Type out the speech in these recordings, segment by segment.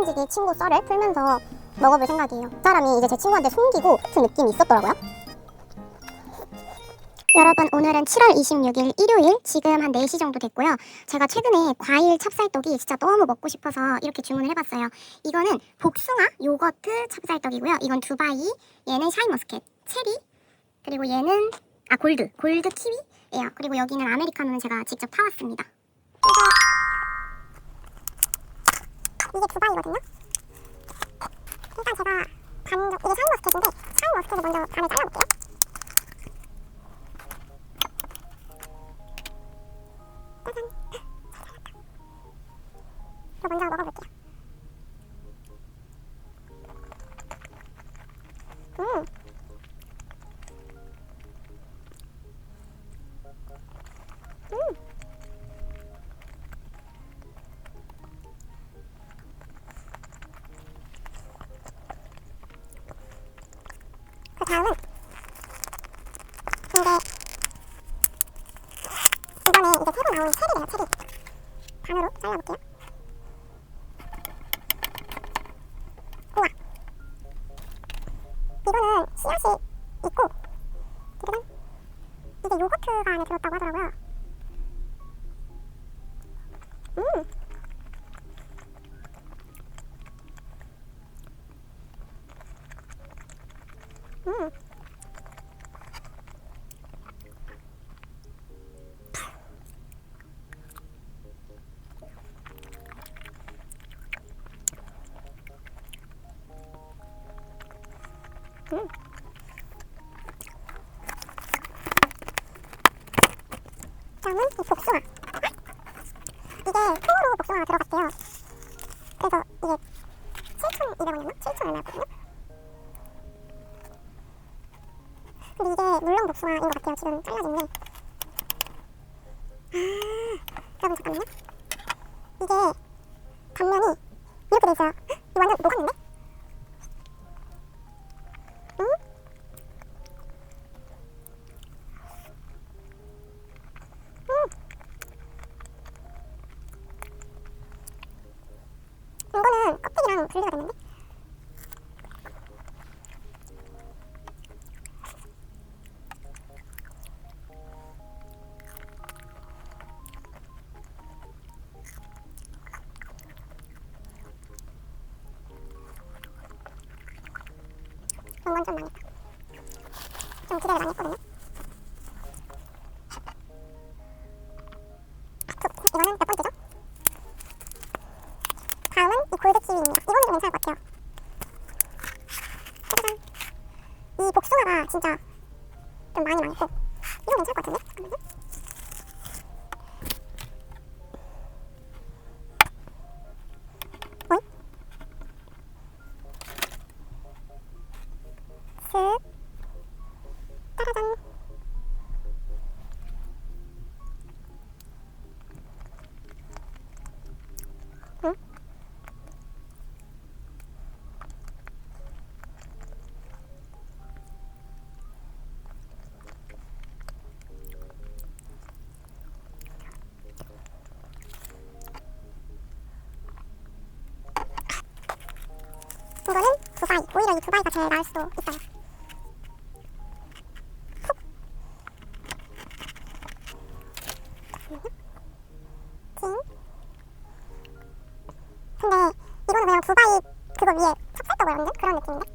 김만지기 친구 썰을 풀면서 먹어볼 생각이에요. 그 사람이 이제 제 친구한테 숨기고 같은 느낌이 있었더라고요. 여러분, 오늘은 7월 26일 일요일, 지금 한 4시 정도 됐고요. 제가 최근에 과일 찹쌀떡이 진짜 너무 먹고 싶어서 이렇게 주문을 해봤어요. 이거는 복숭아 요거트 찹쌀떡이고요. 이건 두바이, 얘는 샤인머스켓, 체리, 그리고 얘는 골드 키위예요. 그리고 여기는 아메리카노는 제가 직접 타왔습니다. 이게 두바이거든요. 일단 제가 이게 샤인머스켓인데 샤인머스켓을 먼저 반을 잘라볼게요. 짜잔. 저 먼저 먹어볼게요. 그 다음은 이번에 이제 새로 나온 체리래요. 체리 반으로 잘라볼게요. 우와, 이거는 씨앗이 있고 짜잔, 이게 요거트가 안에 들었다고 하더라고요. 다음은 이 복숭아. 이게 통으로 복숭아가 들어갔대요. 그래서 이게 7,200원이었나? 7,000 얼마였거든요. 근데 이게 물렁 복숭아인 것 같아요. 지금 잘라진 게. 여러분 잠깐만요. 이게 단면이 이렇게 돼 있어요. 이거 완전 녹았는데? 이거는 껍데기랑 분리가 됐는데? 이건 좀 망했다. 좀 기대를 많이 했거든요. 이거는 몇 번째죠? 다음은 이 골드 키위입니다. 이거는 좀 괜찮을 것 같아요. 짜잔. 이 복숭아가 진짜 좀 많이 망했고 이거 괜찮을 것 같은데? 잠깐만요. 어이? 슥. 짜라잔. 응? 이거는 두바이. 오히려 이 두바이가 제일 나을 수도 있어요. ting. 근데 이거는 그냥 두바이 그거 위에 찹쌀떡을 얹은 그런 느낌인데?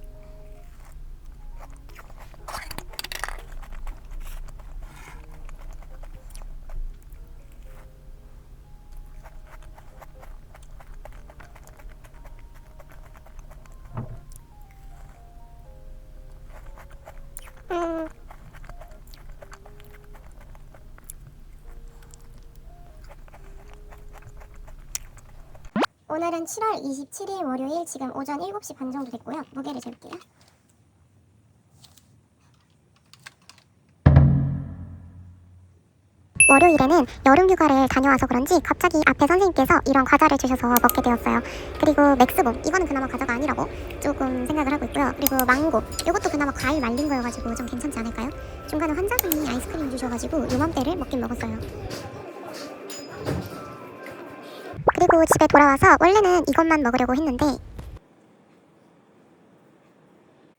오늘은 7월 27일 월요일, 지금 오전 7시 반 정도 됐고요. 무게를 재볼게요. 월요일에는 여름휴가를 다녀와서 그런지 갑자기 앞에 선생님께서 이런 과자를 주셔서 먹게 되었어요. 그리고 맥스봉, 이거는 그나마 과자가 아니라고 조금 생각을 하고 있고요. 그리고 망고, 이것도 그나마 과일 말린 거여가지고 좀 괜찮지 않을까요? 중간에 환자분이 아이스크림 주셔가지고 요맘때를 먹긴 먹었어요. 그리고 그리고 집에 돌아와서 원래는 이것만 먹으려고 했는데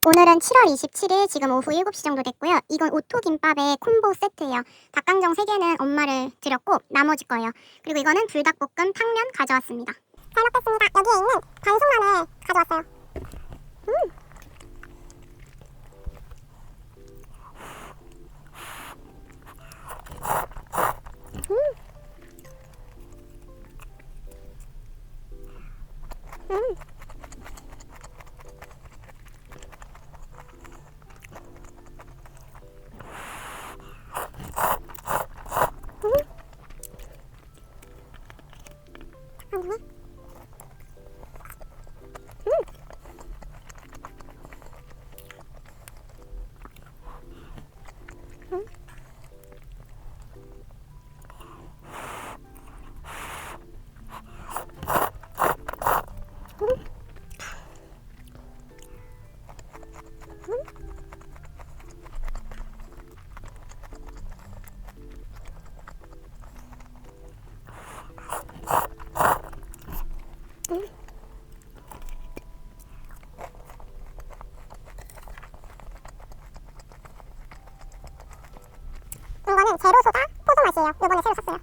오늘은 7월 27일 지금 오후 7시 정도 됐고요. 이건 오토김밥의 콤보 세트예요. 닭강정 3개는 엄마를 드렸고 나머지 거예요. 그리고 이거는 불닭볶음 탕면 가져왔습니다. 잘 먹겠습니다. 여기에 있는 반숙란을 가져왔어요. 이거는 제로소다 포도 맛이에요. 이번에 새로 샀어요.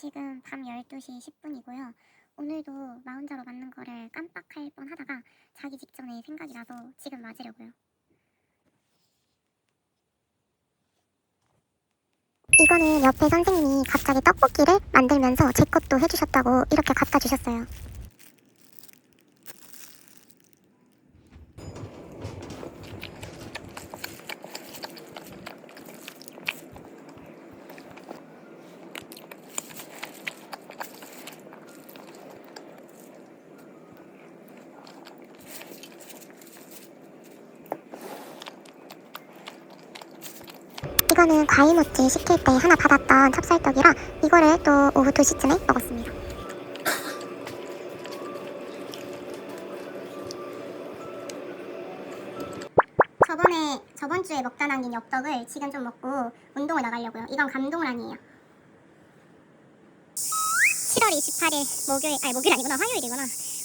지금 밤 12시 10분이고요. 오늘도 나 혼자로 맞는 거를 깜빡할 뻔 하다가 자기 직전에 생각이 나서 지금 맞으려고요. 이거는 옆에 선생님이 갑자기 떡볶이를 만들면서 제 것도 해주셨다고 이렇게 갖다 주셨어요. 이거는 과일모찌 시킬 때 하나 받았던 찹쌀떡이라 이거를 또 오후 2시쯤에 먹었습니다. 저번 주에 먹다 남긴 엽떡을 지금 좀 먹고 운동을 나가려고요. 이건 감동란이에요. 7월 28일 목요일 아니구나,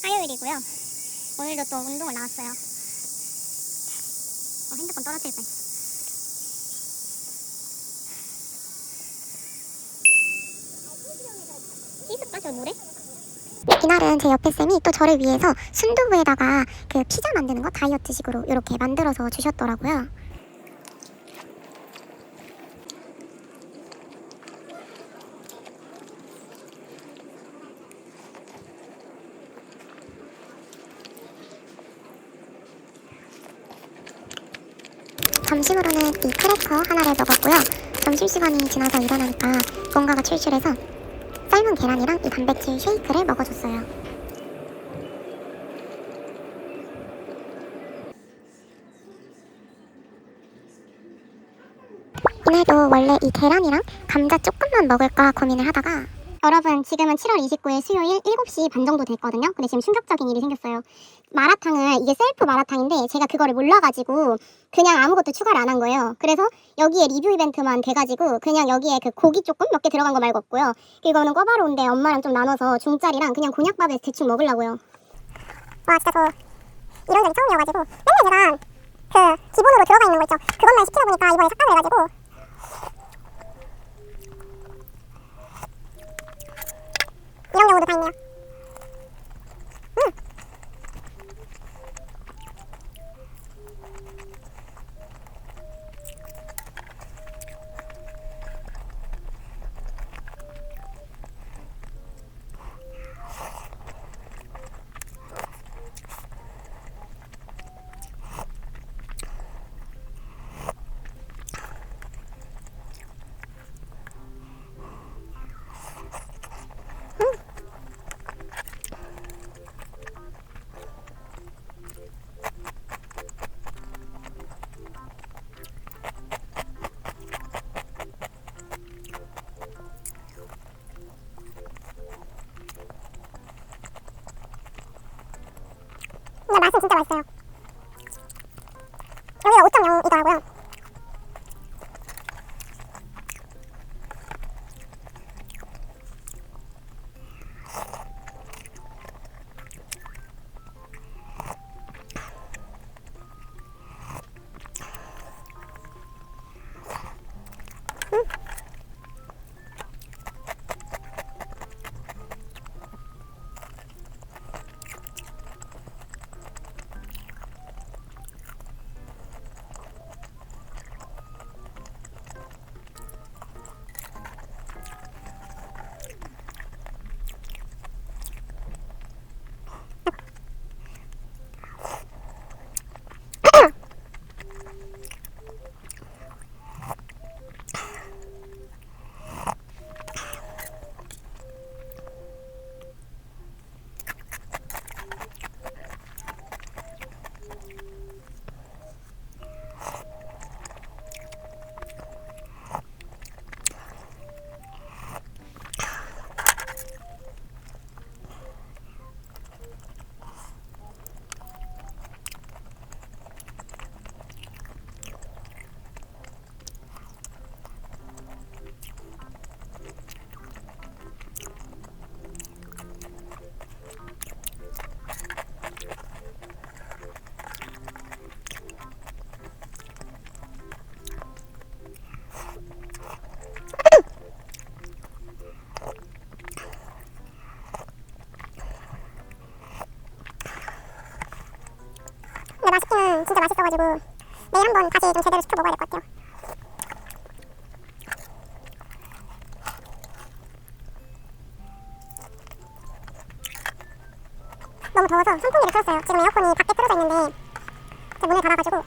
화요일이고요. 오늘도 또 운동을 나왔어요. 핸드폰 떨어뜨릴 뻔했어. 씻을까 저 물에? 이날은 제 옆에 쌤이 또 저를 위해서 순두부에다가 그 피자 만드는 거 다이어트식으로 이렇게 만들어서 주셨더라고요. 점심으로는 이 크래커 하나를 먹었고요. 점심시간이 지나서 일어나니까 뭔가가 출출해서 삶은 계란이랑 이 단백질 쉐이크를 먹어줬어요. 이날도 원래 이 계란이랑 감자 조금만 먹을까 고민을 하다가 여러분 지금은 7월 29일 수요일 7시 반 정도 됐거든요. 근데 지금 충격적인 일이 생겼어요. 마라탕을 이게 셀프 마라탕인데 제가 그거를 몰라가지고 그냥 아무것도 추가를 안 한 거예요. 그래서 여기에 리뷰 이벤트만 돼가지고 그냥 여기에 그 고기 조금 몇 개 들어간 거 말고 없고요. 이거는 꿔바로운데 엄마랑 좀 나눠서 중짜리랑 그냥 곤약밥에 대충 먹으려고요. 와 진짜 저 이런 적이 처음이어가지고 맨날 제가 그 기본으로 들어가 있는 거 있죠. 그것만 시키다 보니까 이번에 삭감을 해가지고 이런 경우도 다 있네요. 근데 맛은 진짜 맛있어요. 여기가 5.0이더라고요. 근데 맛있기는 진짜 맛있어가지고 내일 한번 다시 좀 제대로 시켜 먹어야 될 것 같아요. 너무 더워서 선풍기를 틀었어요. 지금 에어컨이 밖에 틀어져 있는데 제 문을 닫아가지고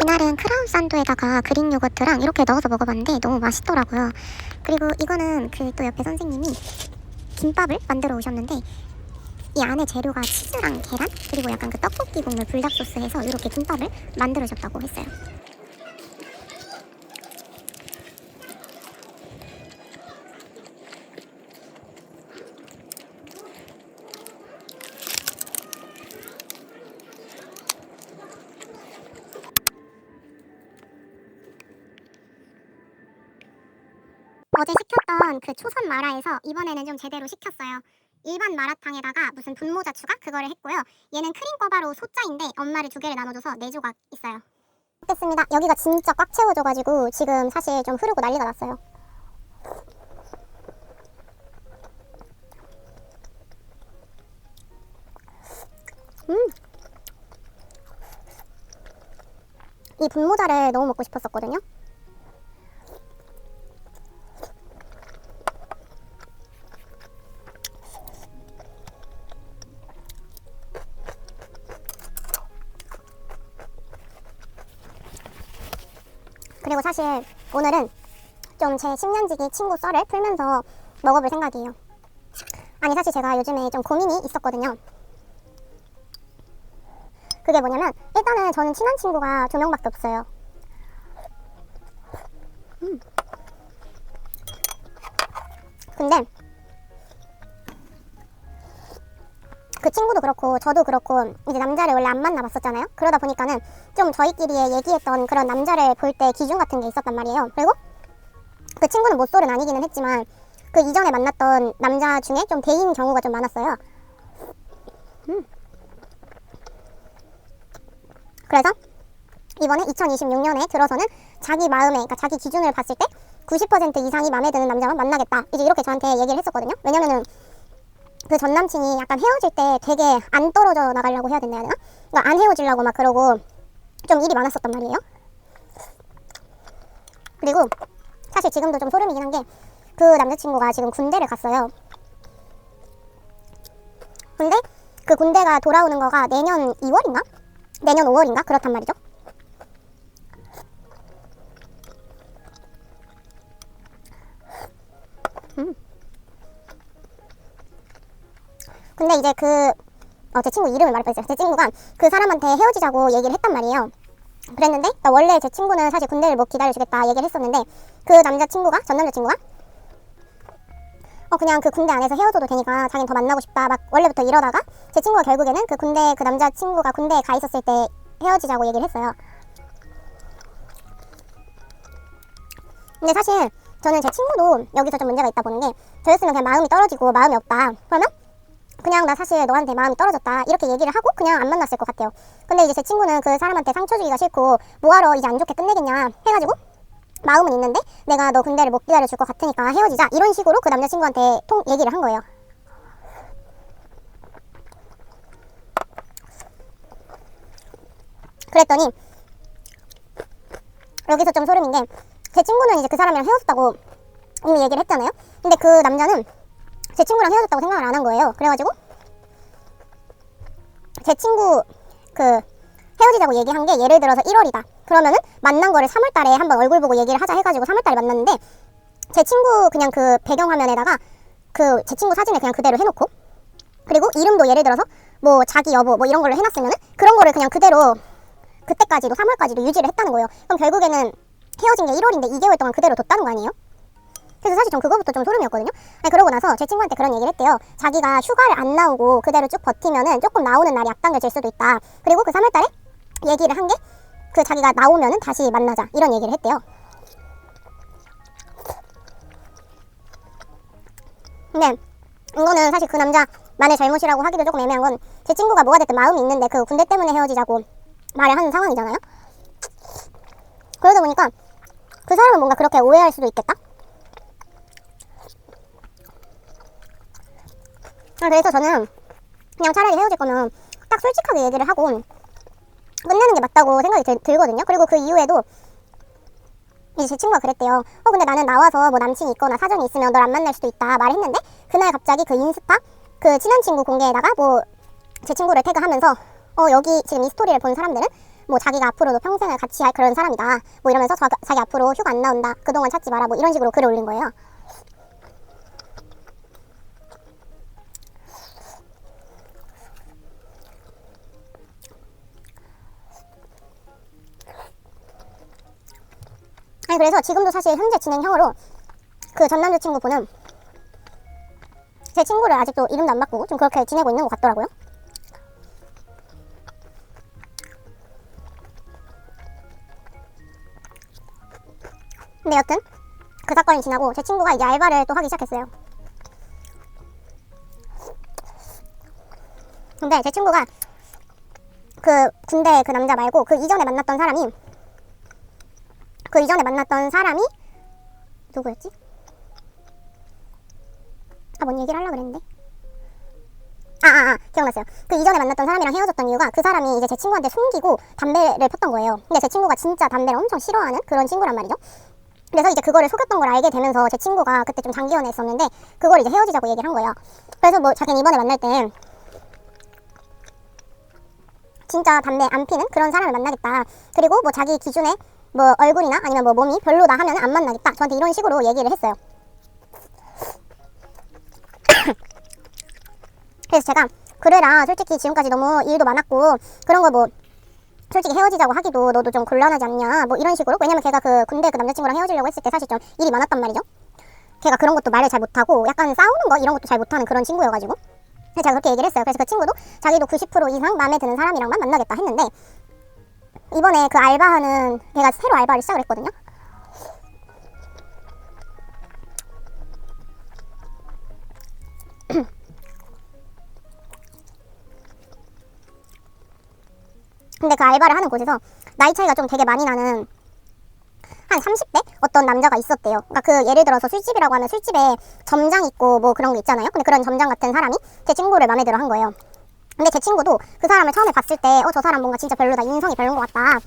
이날은 크라운 산도에다가 그릭 요거트랑 이렇게 넣어서 먹어봤는데 너무 맛있더라고요. 그리고 이거는 그 또 옆에 선생님이 김밥을 만들어 오셨는데 이 안에 재료가 치즈랑 계란 그리고 약간 그 떡볶이 국물 불닭 소스해서 이렇게 김밥을 만들어 줬다고 했어요. 어제 시켰던 그 초선 마라에서 이번에는 좀 제대로 시켰어요. 일반 마라탕에다가 무슨 분모자 추가 그거를 했고요. 얘는 크림 꿔바로 소짜인데 엄마를 2개를 나눠줘서 4조각 있어요. 먹겠습니다. 여기가 진짜 꽉 채워져가지고 지금 사실 좀 흐르고 난리가 났어요. 이 분모자를 너무 먹고 싶었었거든요. 그리고 사실 오늘은 좀 제 10년지기 친구 썰을 풀면서 먹어볼 생각이에요. 아니 사실 제가 요즘에 좀 고민이 있었거든요. 그게 뭐냐면 일단은 저는 친한 친구가 2명밖에 없어요. 근데 그 친구도 그렇고 저도 그렇고 이제 남자를 원래 안 만나봤었잖아요. 그러다 보니까는 좀 저희끼리 얘기했던 그런 남자를 볼 때 기준 같은 게 있었단 말이에요. 그리고 그 친구는 모쏠은 아니기는 했지만 그 이전에 만났던 남자 중에 좀 대인 경우가 좀 많았어요. 그래서 이번에 2026년에 들어서는 자기 마음에, 그러니까 자기 기준을 봤을 때 90% 이상이 마음에 드는 남자만 만나겠다. 이제 이렇게 저한테 얘기를 했었거든요. 왜냐면은 그 전 남친이 약간 헤어질 때 되게 안 떨어져 나가려고 해야 된다 해야 되나? 그러니까 안 헤어지려고 막 그러고 좀 일이 많았었단 말이에요. 그리고 사실 지금도 좀 소름이긴 한 게 그 남자친구가 지금 군대를 갔어요. 근데 그 군대가 돌아오는 거가 내년 2월인가? 내년 5월인가? 그렇단 말이죠. 근데 이제 제 친구 이름을 말할 뻔했어요. 제 친구가 그 사람한테 헤어지자고 얘기를 했단 말이에요. 그랬는데 그러니까 원래 제 친구는 사실 군대를 못 기다려주겠다 얘기를 했었는데 그 남자친구가 전 남자친구가 그냥 그 군대 안에서 헤어져도 되니까 자기는 더 만나고 싶다 막 원래부터 이러다가 제 친구가 결국에는 그 군대 그 남자친구가 군대에 가 있었을 때 헤어지자고 얘기를 했어요. 근데 사실 저는 제 친구도 여기서 좀 문제가 있다 보는 게 저였으면 그냥 마음이 떨어지고 마음이 없다 그러면 그냥 나 사실 너한테 마음이 떨어졌다 이렇게 얘기를 하고 그냥 안 만났을 것 같아요. 근데 이제 제 친구는 그 사람한테 상처 주기가 싫고 뭐하러 이제 안 좋게 끝내겠냐 해가지고 마음은 있는데 내가 너 군대를 못 기다려줄 것 같으니까 헤어지자 이런 식으로 그 남자친구한테 얘기를 한 거예요. 그랬더니 여기서 좀 소름인 게 제 친구는 이제 그 사람이랑 헤어졌다고 이미 얘기를 했잖아요. 근데 그 남자는 제 친구랑 헤어졌다고 생각을 안 한 거예요. 그래가지고 제 친구 헤어지자고 얘기한 게 예를 들어서 1월이다. 그러면은 만난 거를 3월 달에 한번 얼굴 보고 얘기를 하자 해가지고 3월 달에 만났는데 제 친구 그냥 그 배경화면에다가 제 친구 사진을 그냥 그대로 해놓고 그리고 이름도 예를 들어서 뭐 자기 여보 뭐 이런 걸로 해놨으면은 그런 거를 그냥 그대로 그때까지도 3월까지도 유지를 했다는 거예요. 그럼 결국에는 헤어진 게 1월인데 2개월 동안 그대로 뒀다는 거 아니에요? 그래서 사실 전 그거부터 좀 소름이었거든요. 아니, 그러고 나서 제 친구한테 그런 얘기를 했대요. 자기가 휴가를 안 나오고 그대로 쭉 버티면은 조금 나오는 날이 앞당겨질 수도 있다. 그리고 그 3월 달에 얘기를 한 게 그 자기가 나오면은 다시 만나자 이런 얘기를 했대요. 근데 이거는 사실 그 남자만의 잘못이라고 하기도 조금 애매한 건 제 친구가 뭐가 됐든 마음이 있는데 그 군대 때문에 헤어지자고 말을 하는 상황이잖아요. 그러다 보니까 그 사람은 뭔가 그렇게 오해할 수도 있겠다. 그래서 저는 그냥 차라리 헤어질 거면 딱 솔직하게 얘기를 하고 끝내는 게 맞다고 생각이 들거든요. 그리고 그 이후에도 이제 제 친구가 그랬대요. 근데 나는 나와서 뭐 남친이 있거나 사정이 있으면 널 안 만날 수도 있다 말했는데 그날 갑자기 그 인스타 그 친한 친구 공개에다가 뭐 제 친구를 태그하면서 여기 지금 이 스토리를 본 사람들은 뭐 자기가 앞으로도 평생을 같이 할 그런 사람이다 뭐 이러면서 자기 앞으로 휴가 안 나온다 그동안 찾지 마라 뭐 이런 식으로 글을 올린 거예요. 아니 그래서 지금도 사실 현재 진행형으로 그 전 남자친구분은 제 친구를 아직도 이름도 안 바꾸고 좀 그렇게 지내고 있는 것 같더라고요. 근데 여튼 그 사건이 지나고 제 친구가 이제 알바를 또 하기 시작했어요. 근데 제 친구가 그 군대 그 남자 말고 그 이전에 만났던 사람이 누구였지? 뭔 얘기를 하려고 그랬는데 기억났어요. 그 이전에 만났던 사람이랑 헤어졌던 이유가 그 사람이 이제 제 친구한테 숨기고 담배를 폈던 거예요. 근데 제 친구가 진짜 담배를 엄청 싫어하는 그런 친구란 말이죠. 그래서 이제 그거를 속였던 걸 알게 되면서 제 친구가 그때 좀 장기 연애했었는데 그걸 이제 헤어지자고 얘기를 한 거예요. 그래서 뭐 자기는 이번에 만날 때 진짜 담배 안 피는 그런 사람을 만나겠다. 그리고 뭐 자기 기준에 뭐 얼굴이나 아니면 뭐 몸이 별로다 하면 안 만나겠다. 저한테 이런 식으로 얘기를 했어요. 그래서 제가 그래라, 솔직히 지금까지 너무 일도 많았고 그런 거 뭐 솔직히 헤어지자고 하기도 너도 좀 곤란하지 않냐 뭐 이런 식으로. 왜냐면 걔가 그 군대 그 남자친구랑 헤어지려고 했을 때 사실 좀 일이 많았단 말이죠. 걔가 그런 것도 말을 잘 못하고 약간 싸우는 거 이런 것도 잘 못하는 그런 친구여가지고 그래서 제가 그렇게 얘기를 했어요. 그래서 그 친구도 자기도 90% 이상 마음에 드는 사람이랑만 만나겠다 했는데 이번에 그 알바하는 걔가 새로 알바를 시작을 했거든요. 근데 그 알바를 하는 곳에서 나이 차이가 좀 되게 많이 나는 한 30대 어떤 남자가 있었대요. 그러니까 그 예를 들어서 술집이라고 하면 술집에 점장 있고 뭐 그런 게 있잖아요. 근데 그런 점장 같은 사람이 제 친구를 마음에 들어 한 거예요. 근데 제 친구도 그 사람을 처음에 봤을 때 저 사람 뭔가 진짜 별로다, 인성이 별론 것 같다,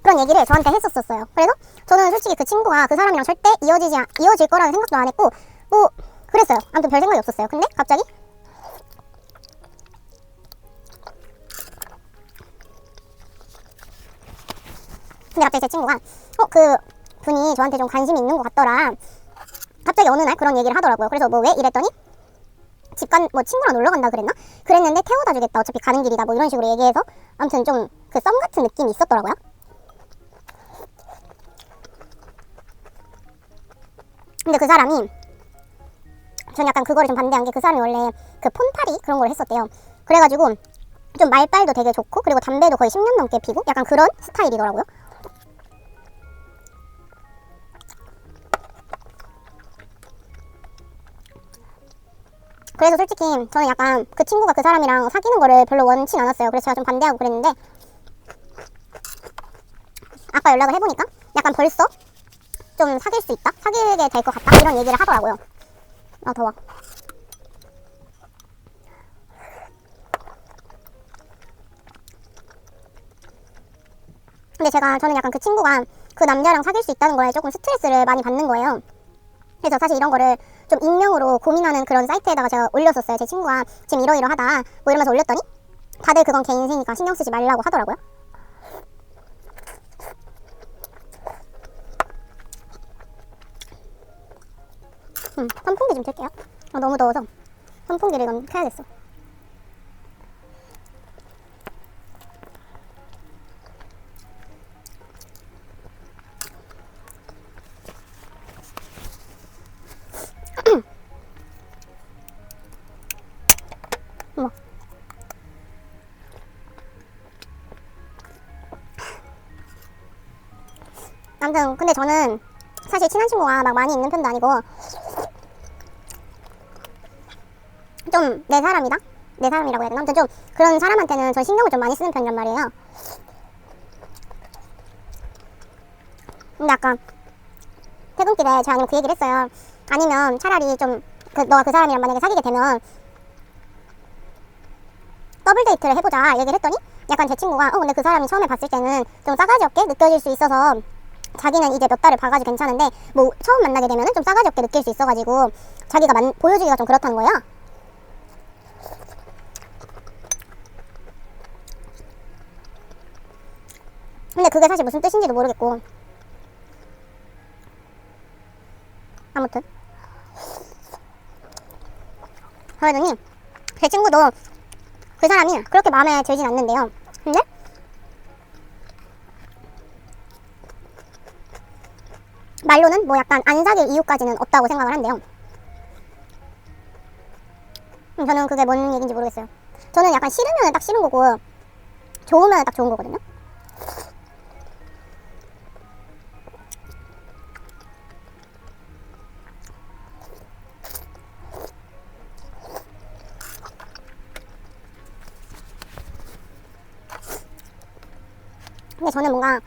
그런 얘기를 저한테 했었어요. 그래서 저는 솔직히 그 친구가 그 사람이랑 절대 이어질 거라는 생각도 안 했고 뭐 그랬어요. 아무튼 별 생각이 없었어요. 근데 갑자기 제 친구가 그 분이 저한테 좀 관심이 있는 것 같더라. 갑자기 어느 날 그런 얘기를 하더라고요. 그래서 뭐 왜? 이랬더니 뭐 친구랑 놀러 간다 그랬는데 태워다 주겠다, 어차피 가는 길이다 뭐 이런 식으로 얘기해서 아무튼 좀 그 썸 같은 느낌이 있었더라고요. 근데 그 사람이 전 약간 그거를 좀 반대한 게 그 사람이 원래 그 폰파리 그런 걸 했었대요. 그래가지고 좀 말빨도 되게 좋고 그리고 담배도 거의 10년 넘게 피고 약간 그런 스타일이더라고요. 그래서 솔직히 저는 약간 그 친구가 그 사람이랑 사귀는 거를 별로 원치 않았어요. 그래서 제가 좀 반대하고 그랬는데 아까 연락을 해보니까 약간 벌써 좀 사귈 수 있다? 사귀게 될 것 같다? 이런 얘기를 하더라고요. 아 더워. 근데 저는 약간 그 친구가 그 남자랑 사귈 수 있다는 거에 조금 스트레스를 많이 받는 거예요. 그래서 사실 이런 거를 좀 익명으로 고민하는 그런 사이트에다가 제가 올렸었어요. 제 친구가 지금 이러이러하다 뭐 이러면서 올렸더니 다들 그건 걔 인생이니까 신경 쓰지 말라고 하더라고요. 선풍기 좀 틀게요. 너무 더워서 선풍기를 좀 켜야겠어. 아무튼 근데 저는 사실 친한 친구가 막 많이 있는 편도 아니고 좀 내 사람이다? 내 사람이라고 해야 되나? 아무튼 좀 그런 사람한테는 전 신경을 좀 많이 쓰는 편이란 말이에요. 근데 아까 퇴근길에 제가 아니면 그 얘기를 했어요. 아니면 차라리 좀 너가 그 사람이랑 만약에 사귀게 되면 더블 데이트를 해보자 얘기를 했더니 약간 제 친구가 근데 그 사람이 처음에 봤을 때는 좀 싸가지 없게 느껴질 수 있어서 자기는 이제 몇 달을 봐가지고 괜찮은데 뭐 처음 만나게 되면은 좀 싸가지 없게 느낄 수 있어가지고 자기가 보여주기가 좀 그렇다는 거예요. 근데 그게 사실 무슨 뜻인지도 모르겠고 아무튼 그러더니 제 친구도 그 사람이 그렇게 마음에 들진 않는데요. 근데 말로는 뭐 약간 안 사귈 이유까지는 없다고 생각을 한대요. 저는 그게 뭔 얘기인지 모르겠어요. 저는 약간 싫으면 딱 싫은 거고 좋으면 딱 좋은 거거든요. 근데 저는 뭔가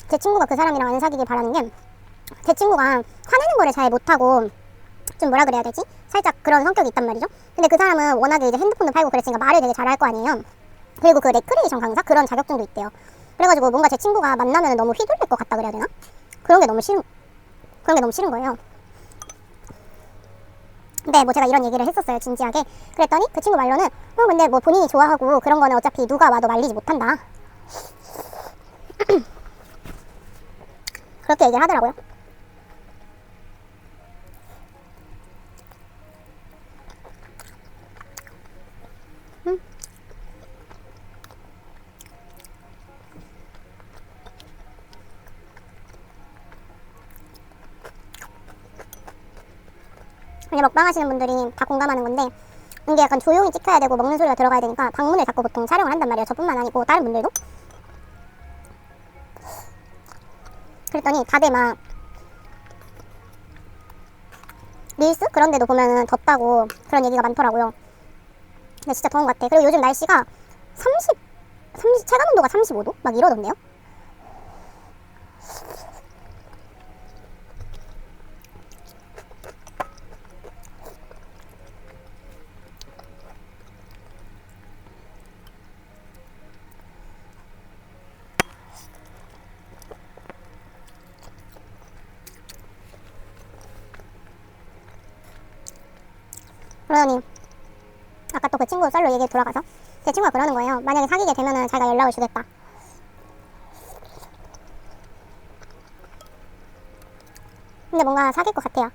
제 친구가 그 사람이랑 안 사귀길 바라는 게 제 친구가 화내는 거를 잘 못하고 좀 뭐라 그래야 되지? 살짝 그런 성격이 있단 말이죠. 근데 그 사람은 워낙에 이제 핸드폰도 팔고 그랬으니까 말을 되게 잘할 거 아니에요. 그리고 그 레크리에이션 강사 그런 자격증도 있대요. 그래가지고 뭔가 제 친구가 만나면 너무 휘둘릴 것 같다 그래야 되나? 그런 게 너무 싫은 거예요. 근데 뭐 제가 이런 얘기를 했었어요, 진지하게. 그랬더니 그 친구 말로는 근데 뭐 본인이 좋아하고 그런 거는 어차피 누가 와도 말리지 못한다. 그렇게 얘기를 하더라고요. 근데 먹방 하시는 분들이 다 공감하는 건데 이게 약간 조용히 찍혀야 되고 먹는 소리가 들어가야 되니까 방문을 닫고 보통 촬영을 한단 말이에요. 저뿐만 아니고 다른 분들도. 그랬더니 다들 막 릴스? 그런 데도 보면은 덥다고 그런 얘기가 많더라고요. 근데 진짜 더운 것 같아. 그리고 요즘 날씨가 30 체감온도가 35도? 막 이러던데요? 그러더니 아까 또 그 친구 썰로 얘기 돌아가서 제 친구가 그러는 거예요. 만약에 사귀게 되면은 자기가 연락을 주겠다. 근데 뭔가 사귈 것 같아요.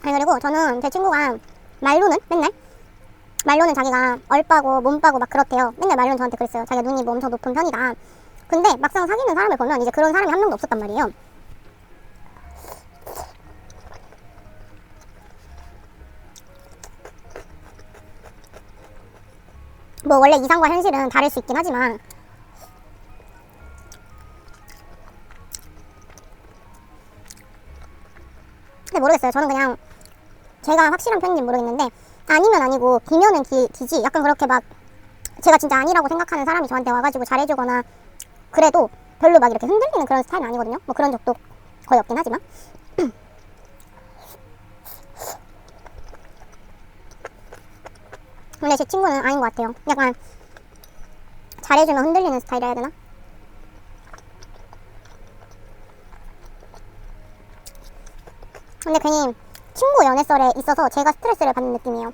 아니 그리고 저는 제 친구가 말로는 자기가 얼빠고 몸빠고 막 그렇대요. 맨날 말로는 저한테 그랬어요. 자기가 눈이 뭐 엄청 높은 편이다. 근데 막상 사귀는 사람을 보면 이제 그런 사람이 한 명도 없었단 말이에요. 뭐 원래 이상과 현실은 다를 수 있긴 하지만 근데 모르겠어요. 저는 그냥 제가 확실한 편인지 모르겠는데 아니면 아니고 기면은 기지 약간 그렇게 막 제가 진짜 아니라고 생각하는 사람이 저한테 와가지고 잘해주거나 그래도 별로 막 이렇게 흔들리는 그런 스타일은 아니거든요. 뭐 그런 적도 거의 없긴 하지만 근데 제 친구는 아닌 것 같아요. 약간 잘해주면 흔들리는 스타일이라 해야 되나? 근데 괜히 친구 연애설에 있어서 제가 스트레스를 받는 느낌이에요.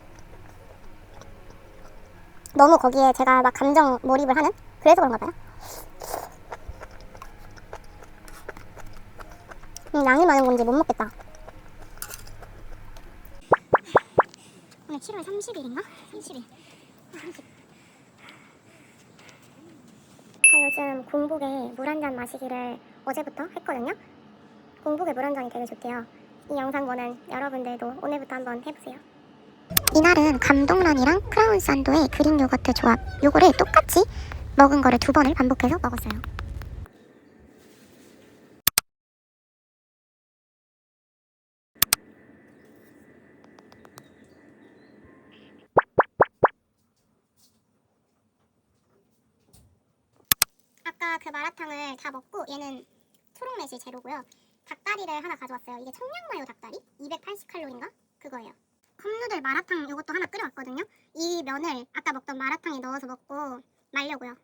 너무 거기에 제가 막 감정 몰입을 하는? 그래서 그런가 봐요. 양이 많은 건지 못 먹겠다. 오늘 7월 30일인가? 30일. 저 요즘 공복에 물 한 잔 마시기를 어제부터 했거든요. 공복에 물 한 잔이 되게 좋대요. 이 영상 보는 여러분들도 오늘부터 한번 해보세요. 이날은 감동란이랑 크라운 산도의 그릭 요거트 조합 요거를 똑같이 먹은 거를 2번을 반복해서 먹었어요. 아까 그 마라탕을 다 먹고 얘는 초록 매실 재료고요. 닭다리를 하나 가져왔어요. 이게 청양마요 닭다리? 280칼로리인가? 그거예요. 컵누들 마라탕 이것도 하나 끓여왔거든요. 이 면을 아까 먹던 마라탕에 넣어서 먹고 말려고요.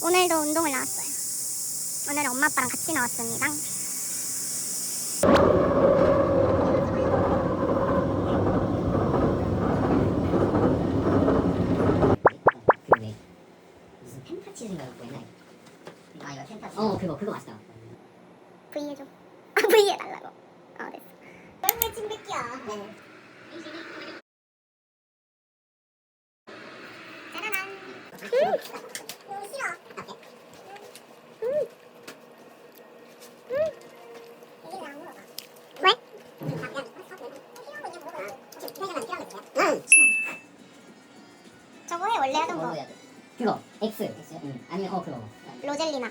오늘도 운동을 나왔어요. 오늘은 엄마 아빠랑 같이 나왔습니다. 그네 무슨 펜타치즈인가 갖고 옛날에 아 이거 펜타치즈 그거 맛있다 V 해줘. V 해달라고. 됐어. 얼굴 침뱉기야. 네. 짜라란. 너무 싫어. 왜? 저거 해 원래 하던 거. 해야 돼? 그거 X 아니면 그거 로젤리나.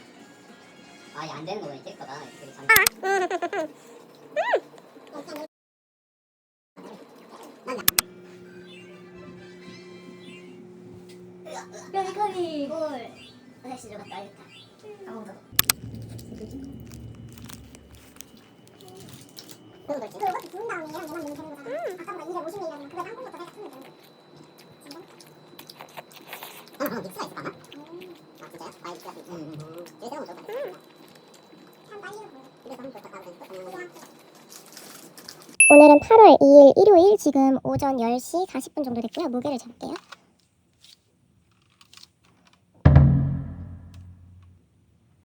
아예 안 되는 거 보니 깰 거다 되게 잘 뼈리커리 뭘 다시 좀 갔다 와야겠다 아무도 그거 그렇지. 이것도 부은 다음에 얘랑 얘만 넣으면 되는 거잖아. 아까보다 250ml면 그거 땅콩부터 살짝 풀면 되는 거야. 믹스가 있을까? 아 진짜요? 과일 믹스가 있어. 그래서 너무 좋다. 참 빨리 해보자. 그래서 한번 좋다. 오늘은 8월 2일 일요일 지금 오전 10시 40분 정도 됐고요. 무게를 재볼게요.